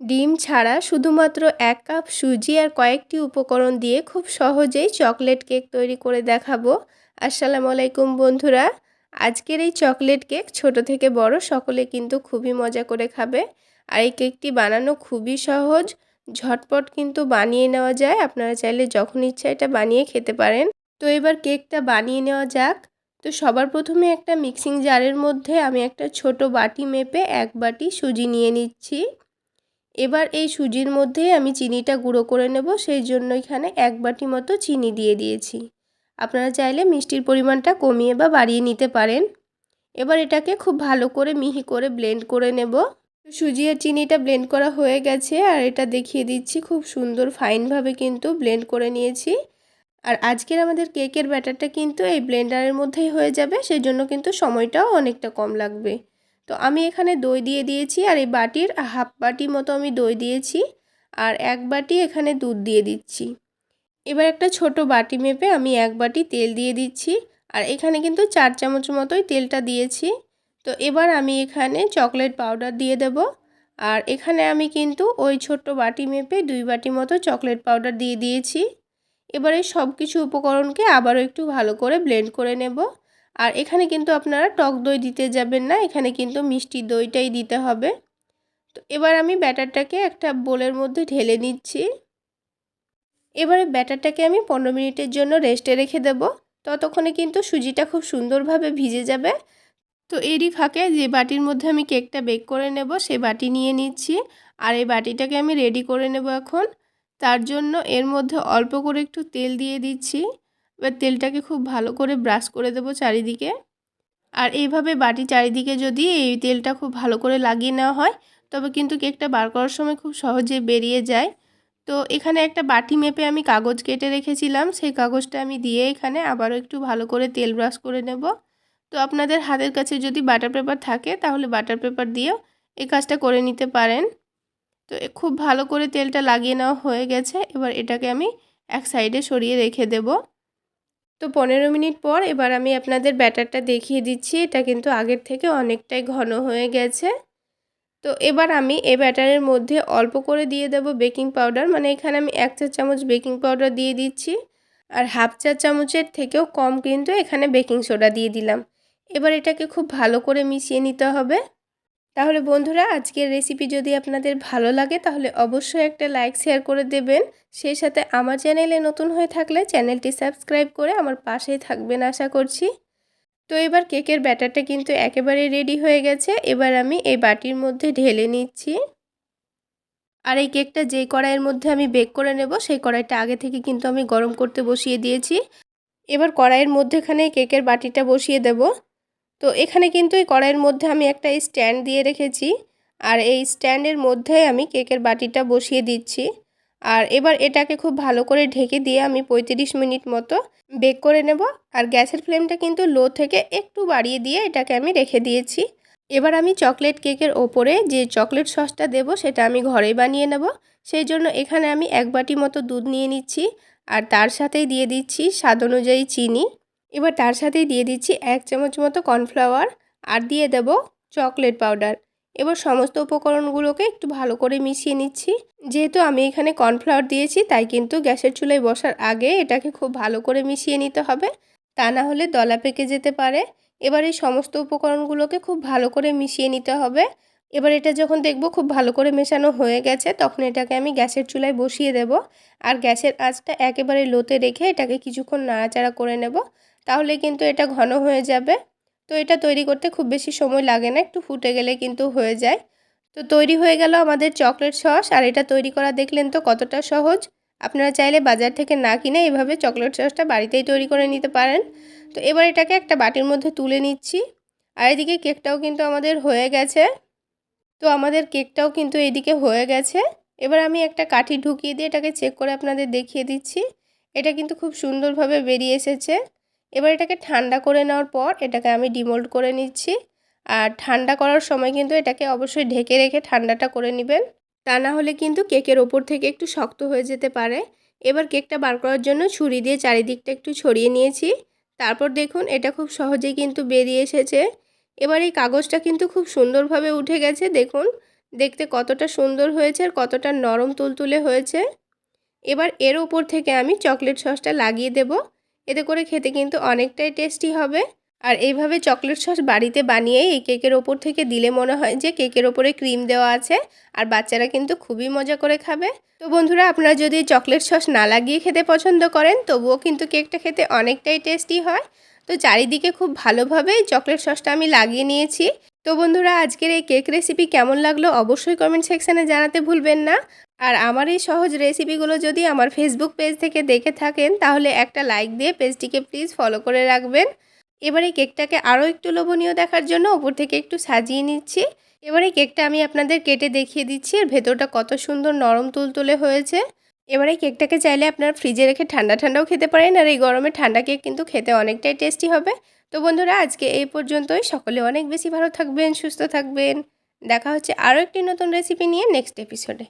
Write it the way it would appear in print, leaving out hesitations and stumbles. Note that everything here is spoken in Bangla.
ডিম ছাড়া শুধুমাত্র ১ কাপ সুজি আর কয়েকটি উপকরণ দিয়ে খুব সহজেই চকলেট কেক তৈরি করে দেখাবো। আসসালামু আলাইকুম বন্ধুরা। আজকের এই চকলেট কেক ছোট থেকে বড় সকলে কিন্তু খুবই মজা করে খাবে। আর এই কেকটি বানানো খুবই সহজ, ঝটপট কিন্তু বানিয়ে নেওয়া যায়। আপনারা চাইলে যখন ইচ্ছা এটা বানিয়ে খেতে পারেন। তো এবার কেকটা বানিয়ে নেওয়া যাক। তো সবার প্রথমে একটা মিক্সিং জারের মধ্যে আমি একটা ছোট বাটি মেপে ১ বাটি সুজি নিয়ে নিচ্ছি। এবার এই সুজির মধ্যে আমি চিনিটা গুঁড়ো করে নেব, সেই জন্য এখানে ১ বাটি মতো চিনি দিয়ে দিয়েছি। আপনারা চাইলে মিষ্টির পরিমাণটা কমিয়ে বা বাড়িয়ে নিতে পারেন। এবার এটাকে খুব ভালো করে মিহি করে ব্লেন্ড করে নেব। সুজি আর চিনিটা ব্লেন্ড করা হয়ে গেছে আর এটা দেখিয়ে দিচ্ছি, খুব সুন্দর ফাইনভাবে কিন্তু ব্লেন্ড করে নিয়েছি। আর আজকের আমাদের কেকের ব্যাটারটা কিন্তু এই ব্লেন্ডারের মধ্যেই হয়ে যাবে, সেজন্য কিন্তু সময়টাও অনেকটা কম লাগবে। তো আমি এখানে দই দিয়ে দিয়েছি আর এই বাটির হাফ বাটি মতো আমি দই দিয়েছি আর ১ বাটি এখানে দুধ দিয়ে দিচ্ছি। এবার একটা ছোট বাটি মেপে আমি ১ বাটি তেল দিয়ে দিচ্ছি আর এখানে কিন্তু ৪ চামচ মতোই তেলটা দিয়েছি। তো এবার আমি এখানে চকলেট পাউডার দিয়ে দেব আর এখানে আমি কিন্তু ওই ছোট্ট বাটি মেপে ২ বাটি মতো চকলেট পাউডার দিয়ে দিয়েছি। এবারে সব কিছু উপকরণকে আবারও একটু ভালো করে ব্লেন্ড করে নেব। আর এখানে কিন্তু আপনারা টক দই দিতে যাবেন না, এখানে কিন্তু মিষ্টি দইটাই দিতে হবে। তো এবার আমি ব্যাটারটাকে একটা বোলের মধ্যে ঢেলে নিচ্ছি। এবারে ব্যাটারটাকে আমি ১৫ মিনিটের জন্য রেস্টে রেখে দেব। ততক্ষণে কিন্তু সুজিটা খুব সুন্দরভাবে ভিজে যাবে। তো এরই ফাঁকে যে বাটির মধ্যে আমি কেকটা বেক করে নেব সেই বাটি নিয়ে নিচ্ছি আর এই বাটিটাকে আমি রেডি করে নেব এখন। তার জন্য এর মধ্যে অল্প করে একটু তেল দিয়ে দিচ্ছি। এবার তেলটাকে খুব ভালো করে ব্রাশ করে দেব চারিদিকে। আর এইভাবে বাটি চারিদিকে যদি এই তেলটা খুব ভালো করে লাগিয়ে নেওয়া হয় তবে কিন্তু কেকটা বার করার সময় খুব সহজে বেরিয়ে যায়। তো এখানে একটা বাটি মেপে আমি কাগজ কেটে রেখেছিলাম, সেই কাগজটা আমি দিয়ে এখানে আবারও একটু ভালো করে তেল ব্রাশ করে নেব। তো আপনাদের হাতের কাছে যদি বাটার পেপার থাকে তাহলে বাটার পেপার দিয়েও এই কাজটা করে নিতে পারেন। তো খুব ভালো করে তেলটা লাগিয়ে নেওয়া হয়ে গেছে। এবার এটাকে আমি এক সাইডে সরিয়ে রেখে দেব। তো ১৫ মিনিট পর এবার আমি আপনাদের ব্যাটারটা দেখিয়ে দিচ্ছি। এটা কিন্তু আগের থেকে অনেকটাই ঘন হয়ে গেছে। তো এবার আমি এই ব্যাটারের মধ্যে অল্প করে দিয়ে দেব বেকিং পাউডার, মানে এখানে আমি ১ চা চামচ বেকিং পাউডার দিয়ে দিচ্ছি আর হাফ চা চামচের থেকেও কম কিন্তু এখানে বেকিং সোডা দিয়ে দিলাম। এবার এটাকে খুব ভালো করে মিশিয়ে নিতে হবে। তাহলে বন্ধুরা, আজকের রেসিপি যদি আপনাদের ভালো লাগে তাহলে অবশ্যই একটা লাইক শেয়ার করে দেবেন। সেই সাথে আমার চ্যানেলে নতুন হয়ে থাকলে চ্যানেলটি সাবস্ক্রাইব করে আমার পাশেই থাকবেন আশা করছি। তো এবার কেকের ব্যাটারটা কিন্তু একেবারে রেডি হয়ে গেছে। এবার আমি এই বাটির মধ্যে ঢেলে নিচ্ছি। আর এই কেকটা যেই কড়াইয়ের মধ্যে আমি বেক করে নেব সেই কড়াইটা আগে থেকে কিন্তু আমি গরম করতে বসিয়ে দিয়েছি। এবার কড়াইয়ের মধ্যেখানে কেকের বাটিটা বসিয়ে দেব। তো এখানে কিন্তু এই কড়াইয়ের মধ্যে আমি একটা স্ট্যান্ড দিয়ে রেখেছি আর এই স্ট্যান্ডের মধ্যে আমি কেকের বাটিটা বসিয়ে দিচ্ছি। আর এবার এটাকে খুব ভালো করে ঢেকে দিয়ে আমি ৩৫ মিনিট মতো বেক করে নেব। আর গ্যাসের ফ্লেমটা কিন্তু লো থেকে একটু বাড়িয়ে দিয়ে এটাকে আমি রেখে দিয়েছি। এবার আমি চকলেট কেকের ওপরে যে চকলেট সসটা দেব সেটা আমি ঘরেই বানিয়ে নেব। সেই জন্য এখানে আমি ১ বাটি মতো দুধ নিয়ে নিচ্ছি আর তার সাথেই দিয়ে দিচ্ছি স্বাদ অনুযায়ী চিনি। এবার তার সাথেই দিয়ে দিচ্ছি ১ চামচ মতো কর্নফ্লাওয়ার আর দিয়ে দেব চকলেট পাউডার। এবার সমস্ত উপকরণগুলোকে একটু ভালো করে মিশিয়ে নিচ্ছি। যেহেতু আমি এখানে কর্নফ্লাওয়ার দিয়েছি তাই কিন্তু গ্যাসের চুলায় বসার আগে এটাকে খুব ভালো করে মিশিয়ে নিতে হবে, তা না হলে দলা পেকে যেতে পারে। এবার এই সমস্ত উপকরণগুলোকে খুব ভালো করে মিশিয়ে নিতে হবে। এবার এটা যখন দেখব খুব ভালো করে মেশানো হয়ে গেছে তখন এটাকে আমি গ্যাসের চুলায় বসিয়ে দেব আর গ্যাসের আঁচটা একেবারে লোতে রেখে এটাকে কিছুক্ষণ নাড়াচাড়া করে নেব। তাহলে কিন্তু এটা ঘন হয়ে যাবে। তো এটা তৈরি করতে খুব বেশি সময় লাগে না, একটু ফুটে গেলে কিন্তু হয়ে যায়। তো তৈরি হয়ে গেল আমাদের চকলেট সস। আর এটা তৈরি করা দেখলেন তো কতটা সহজ। আপনারা চাইলে বাজার থেকে না কিনে এভাবে চকলেট সসটা বাড়িতেই তৈরি করে নিতে পারেন। তো এবার এটাকে একটা বাটির মধ্যে তুলে নিচ্ছি আর এদিকে কেকটাও কিন্তু আমাদের হয়ে গেছে। তো আমাদের কেকটাও কিন্তু এইদিকে হয়ে গেছে। এবার আমি একটা কাঠি ঢুকিয়ে দিয়ে এটাকে চেক করে আপনাদের দেখিয়ে দিচ্ছি। এটা কিন্তু খুব সুন্দরভাবে বেরিয়ে এসেছে। এবার এটাকে ঠান্ডা করে নেওয়ার পর এটাকে আমি ডিমোল্ড করে নিচ্ছি। আর ঠান্ডা করার সময় কিন্তু এটাকে অবশ্যই ঢেকে রেখে ঠান্ডাটা করে নেবেন, তা না হলে কিন্তু কেকের ওপর থেকে একটু শক্ত হয়ে যেতে পারে। এবার কেকটা বার করার জন্য ছুরি দিয়ে চারিদিকটা একটু ছড়িয়ে নিয়েছি। তারপর দেখুন এটা খুব সহজেই কিন্তু বেরিয়ে এসেছে। এবার এই কাগজটা কিন্তু খুব সুন্দরভাবে উঠে গেছে দেখুন। দেখতে কতটা সুন্দর হয়েছে আর কতটা নরম তুলতুলে হয়েছে। এবার এর উপর থেকে আমি চকলেট সসটা লাগিয়ে দেব। এতে করে খেতে কিন্তু অনেকটাই টেস্টি হবে। আর এইভাবে চকলেট সস বাড়িতে বানিয়ে এই কেকের ওপর থেকে দিলে মনে হয় যে কেকের ওপরে ক্রিম দেওয়া আছে, আর বাচ্চারা কিন্তু খুবই মজা করে খাবে। তো বন্ধুরা, আপনারা যদি চকলেট সস না লাগিয়ে খেতে পছন্দ করেন তবুও কিন্তু কেকটা খেতে অনেকটাই টেস্টি হয়। তো চারিদিকে খুব ভালোভাবে চকলেট সসটা আমি লাগিয়ে নিয়েছি। তো বন্ধুরা, আজকের এই কেক রেসিপি কেমন লাগলো অবশ্যই কমেন্ট সেকশানে জানাতে ভুলবেন না। আর আমার এই সহজ রেসিপিগুলো যদি আমার ফেসবুক পেজ থেকে দেখে থাকেন তাহলে একটা লাইক দিয়ে পেজটিকে প্লিজ ফলো করে রাখবেন। এবারে কেকটাকে আরও একটু লোভনীয় দেখার জন্য ওপর থেকে একটু সাজিয়ে নিচ্ছি। এবারে কেকটা আমি আপনাদের কেটে দেখিয়ে দিচ্ছি আর ভেতরটা কত সুন্দর নরম তুলতুলে হয়েছে। এবারে কেকটাকে চাইলে আপনারা ফ্রিজে রেখে ঠান্ডা ঠান্ডাও খেতে পারেন, আর এই গরমে ঠান্ডা কেক কিন্তু খেতে অনেকটাই টেস্টি হবে। তো বন্ধুরা, আজকে এই পর্যন্তই। সকলে অনেক বেশি ভালো থাকবেন, সুস্থ থাকবেন। দেখা হচ্ছে আরও একটি নতুন রেসিপি নিয়ে নেক্সট এপিসোডে।